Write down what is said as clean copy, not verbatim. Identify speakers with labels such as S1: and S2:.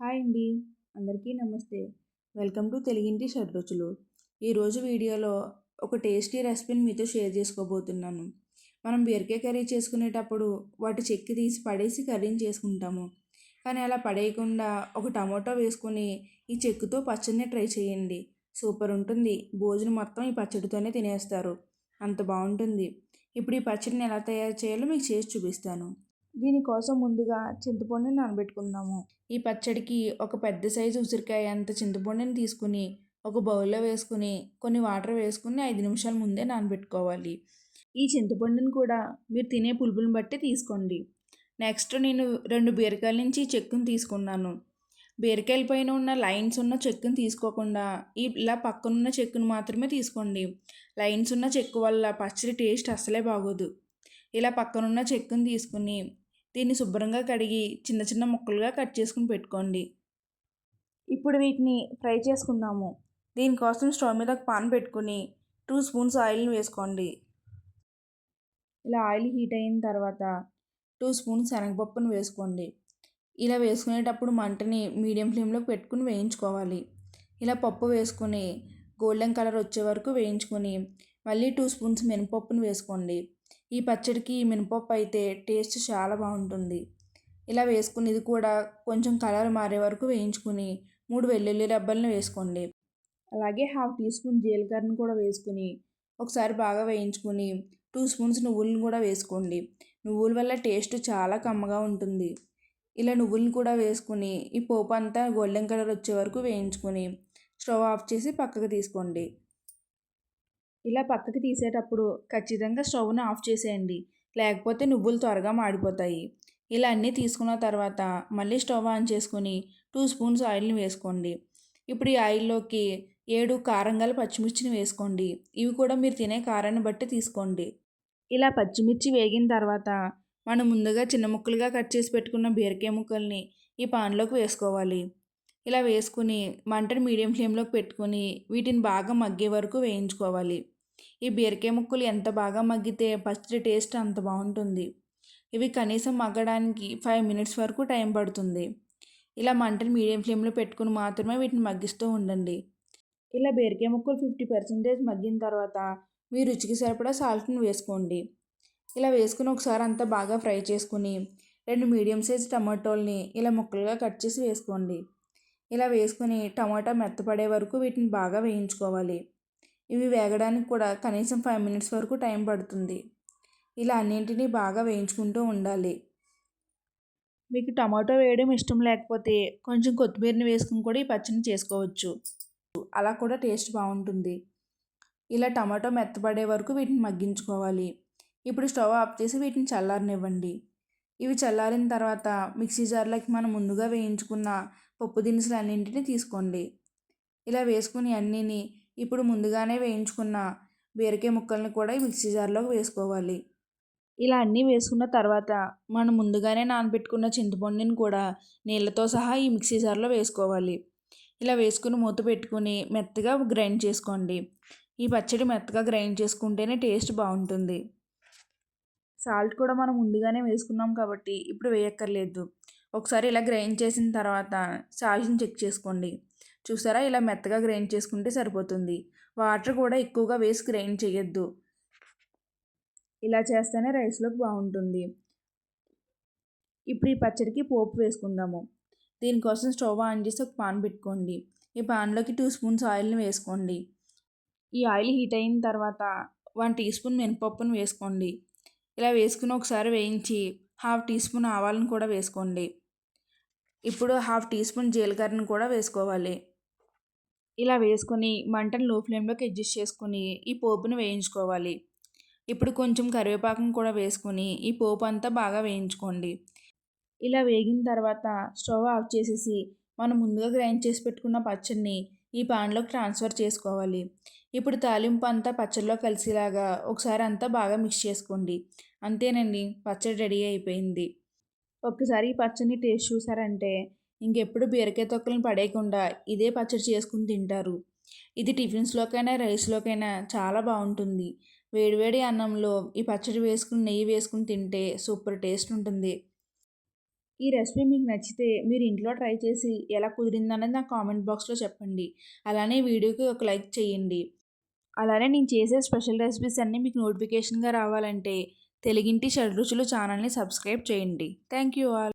S1: Hi అండి. అందరికీ నమస్తే. వెల్కమ్ టు తెలుగింటి షడ్‌రుచులు. ఈరోజు వీడియోలో ఒక టేస్టీ రెసిపీని మీతో షేర్ చేసుకోబోతున్నాను. మనం బీరకాయ కర్రీ చేసుకునేటప్పుడు వాటి చెక్కు తీసి పడేసి కర్రీని చేసుకుంటాము. కానీ అలా పడేయకుండా ఒక టమాటో వేసుకొని ఈ చెక్కుతో పచ్చడిని ట్రై చేయండి. సూపర్ ఉంటుంది. భోజనం మొత్తం ఈ పచ్చడితోనే తినేస్తారు. అంత బాగుంటుంది. ఇప్పుడు ఈ పచ్చడిని ఎలా తయారు చేయాలో మీకు చేసి చూపిస్తాను. దీనికోసం ముందుగా చింతపండుని నానబెట్టుకుందాము. ఈ పచ్చడికి ఒక పెద్ద సైజు ఉసిరికాయ అంత చింతపండుని తీసుకుని ఒక బౌల్లో వేసుకుని కొన్ని వాటర్ వేసుకుని 5 నిమిషాల ముందే నానబెట్టుకోవాలి. ఈ చింతపండుని కూడా మీరు తినే పులుపుని బట్టి తీసుకోండి. నెక్స్ట్ నేను 2 బీరకాయల నుంచి చెక్కుని తీసుకున్నాను. బీరకాయల పైన ఉన్న లైన్స్ ఉన్న చెక్కుని తీసుకోకుండా ఇలా పక్కనున్న చెక్కును మాత్రమే తీసుకోండి. లైన్స్ ఉన్న చెక్కు వల్ల పచ్చడి టేస్ట్ అస్సలే బాగోదు. ఇలా పక్కనున్న చెక్కుని తీసుకుని దీన్ని శుభ్రంగా కడిగి చిన్న చిన్న ముక్కలుగా కట్ చేసుకుని పెట్టుకోండి. ఇప్పుడు వీటిని ఫ్రై చేసుకుందాము. దీనికోసం స్టవ్ మీద ఒక పాన్ పెట్టుకుని 2 స్పూన్స్ ఆయిల్ని వేసుకోండి. ఇలా ఆయిల్ హీట్ అయిన తర్వాత 2 స్పూన్స్ శనగపప్పును వేసుకోండి. ఇలా వేసుకునేటప్పుడు మంటని మీడియం ఫ్లేమ్లో పెట్టుకుని వేయించుకోవాలి. ఇలా పప్పు వేసుకుని గోల్డెన్ కలర్ వచ్చే వరకు వేయించుకొని మళ్ళీ 2 స్పూన్స్ మినపప్పును వేసుకోండి. ఈ పచ్చడికి మినపప్పు అయితే టేస్ట్ చాలా బాగుంటుంది. ఇలా వేసుకుని ఇది కూడా కొంచెం కలర్ మారే వరకు వేయించుకుని 3 వెల్లుల్లి రెబ్బలను వేసుకోండి. అలాగే 1/2 టీ స్పూన్ జీలకర్రను కూడా వేసుకుని ఒకసారి బాగా వేయించుకుని 2 స్పూన్స్ నువ్వులను కూడా వేసుకోండి. నువ్వుల వల్ల టేస్ట్ చాలా కమ్మగా ఉంటుంది. ఇలా నువ్వులను కూడా వేసుకుని ఈ పోపు అంతా గోల్డెన్ కలర్ వచ్చే వరకు వేయించుకొని స్టవ్ ఆఫ్ చేసి పక్కకు తీసుకోండి. ఇలా పక్కకి తీసేటప్పుడు ఖచ్చితంగా స్టవ్ని ఆఫ్ చేసేయండి, లేకపోతే నువ్వులు త్వరగా మాడిపోతాయి. ఇలా అన్నీ తీసుకున్న తర్వాత మళ్ళీ స్టవ్ ఆన్ చేసుకొని 2 స్పూన్స్ ఆయిల్ని వేసుకోండి. ఇప్పుడు ఈ ఆయిల్లోకి 7 కారం గల పచ్చిమిర్చిని వేసుకోండి. ఇవి కూడా మీరు తినే కారాన్ని బట్టి తీసుకోండి. ఇలా పచ్చిమిర్చి వేగిన తర్వాత మనం ముందుగా చిన్న ముక్కలుగా కట్ చేసి పెట్టుకున్న బీరకాయ ముక్కల్ని ఈ పాన్లోకి వేసుకోవాలి. ఇలా వేసుకుని మంటను మీడియం ఫ్లేమ్లోకి పెట్టుకుని వీటిని బాగా మగ్గే వరకు వేయించుకోవాలి. ఈ బీరకాయ ముక్కలు ఎంత బాగా మగ్గితే పచ్చడి టేస్ట్ అంత బాగుంటుంది. ఇవి కనీసం మగ్గడానికి 5 మినిట్స్ వరకు టైం పడుతుంది. ఇలా మంటను మీడియం ఫ్లేమ్లో పెట్టుకుని మాత్రమే వీటిని మగ్గిస్తూ ఉండండి. ఇలా బీరకాయ ముక్కలు 50% మగ్గిన తర్వాత మీ రుచికి సరిపడా సాల్ట్ని వేసుకోండి. ఇలా వేసుకుని ఒకసారి అంతా బాగా ఫ్రై చేసుకుని 2 మీడియం సైజ్ టమాటోల్ని ఇలా ముక్కలుగా కట్ చేసి వేసుకోండి. ఇలా వేసుకుని టమాటా మెత్తపడే వరకు వీటిని బాగా వేయించుకోవాలి. ఇవి వేగడానికి కూడా కనీసం 5 మినిట్స్ వరకు టైం పడుతుంది. ఇలా అన్నింటినీ బాగా వేయించుకుంటూ ఉండాలి. మీకు టమాటో వేయడం ఇష్టం లేకపోతే కొంచెం కొత్తిమీరని వేసుకుని కూడా ఈ పచ్చడిని చేసుకోవచ్చు. అలా కూడా టేస్ట్ బాగుంటుంది. ఇలా టమాటో మెత్తపడే వరకు వీటిని మగ్గించుకోవాలి. ఇప్పుడు స్టవ్ ఆఫ్ చేసి వీటిని చల్లారనివ్వండి. ఇవి చల్లారిన తర్వాత మిక్సీ జార్లోకి మనం ముందుగా వేయించుకున్న పప్పు దినుసులు అన్నింటినీ తీసుకోండి. ఇలా వేసుకుని అన్నీని ఇప్పుడు ముందుగానే వేయించుకున్న బీరకాయ ముక్కల్ని కూడా ఈ మిక్సీ జార్లోకి వేసుకోవాలి. ఇలా అన్నీ వేసుకున్న తర్వాత మనం ముందుగానే నానబెట్టుకున్న చింతపండుని కూడా నీళ్ళతో సహా ఈ మిక్సీ జార్లో వేసుకోవాలి. ఇలా వేసుకుని మూత పెట్టుకుని మెత్తగా గ్రైండ్ చేసుకోండి. ఈ పచ్చడి మెత్తగా గ్రైండ్ చేసుకుంటేనే టేస్ట్ బాగుంటుంది. సాల్ట్ కూడా మనం ముందుగానే వేసుకున్నాం కాబట్టి ఇప్పుడు వేయక్కర్లేదు. ఒకసారి ఇలా గ్రైండ్ చేసిన తర్వాత సాల్ట్ని చెక్ చేసుకోండి. చూసారా, ఇలా మెత్తగా గ్రైండ్ చేసుకుంటే సరిపోతుంది. వాటర్ కూడా ఎక్కువగా వేసి గ్రైండ్ చేయొద్దు. ఇలా చేస్తేనే రైస్లోకి బాగుంటుంది. ఇప్పుడు ఈ పచ్చడికి పోపు వేసుకుందాము. దీనికోసం స్టవ్ ఆన్ చేసి ఒక పాన్ పెట్టుకోండి. ఈ పాన్లోకి 2 స్పూన్స్ ఆయిల్ని వేసుకోండి. ఈ ఆయిల్ హీట్ అయిన తర్వాత 1 టీ స్పూన్ మినపప్పును వేసుకోండి. ఇలా వేసుకుని ఒకసారి వేయించి 1/2 టీ స్పూన్ ఆవాలను కూడా వేసుకోండి. ఇప్పుడు 1/2 టీ స్పూన్ జీలకర్రను కూడా వేసుకోవాలి. ఇలా వేసుకొని మంటను లో ఫ్లేమ్లోకి అడ్జస్ట్ చేసుకుని ఈ పోపును వేయించుకోవాలి. ఇప్పుడు కొంచెం కరివేపాకును కూడా వేసుకొని ఈ పోపు అంతా బాగా వేయించుకోండి. ఇలా వేగిన తర్వాత స్టవ్ ఆఫ్ చేసేసి మనం ముందుగా గ్రైండ్ చేసి పెట్టుకున్న పచ్చడిని ఈ పాన్లోకి ట్రాన్స్ఫర్ చేసుకోవాలి. ఇప్పుడు తాలింపు అంతా పచ్చడిలో కలిసేలాగా ఒకసారి అంతా బాగా మిక్స్ చేసుకోండి. అంతేనండి, పచ్చడి రెడీ అయిపోయింది. ఒక్కసారి ఈ పచ్చడిని టేస్ట్ చూసారంటే ఇంకెప్పుడు బీరకాయ తొక్కలను పడేయకుండా ఇదే పచ్చడి చేసుకుని తింటారు. ఇది టిఫిన్స్లోకైనా రైస్లోకైనా చాలా బాగుంటుంది. వేడివేడి అన్నంలో ఈ పచ్చడి వేసుకుని నెయ్యి వేసుకుని తింటే సూపర్ టేస్ట్ ఉంటుంది. ఈ రెసిపీ మీకు నచ్చితే మీరు ఇంట్లో ట్రై చేసి ఎలా కుదిరిందనేది నాకు కామెంట్ బాక్స్లో చెప్పండి. అలానే వీడియోకి ఒక లైక్ చేయండి. అలానే నేను చేసే స్పెషల్ రెసిపీస్ అన్నీ మీకు నోటిఫికేషన్గా రావాలంటే తెలుగింటి షడ్రుచులు ఛానల్ని సబ్స్క్రైబ్ చేయండి. Thank you all.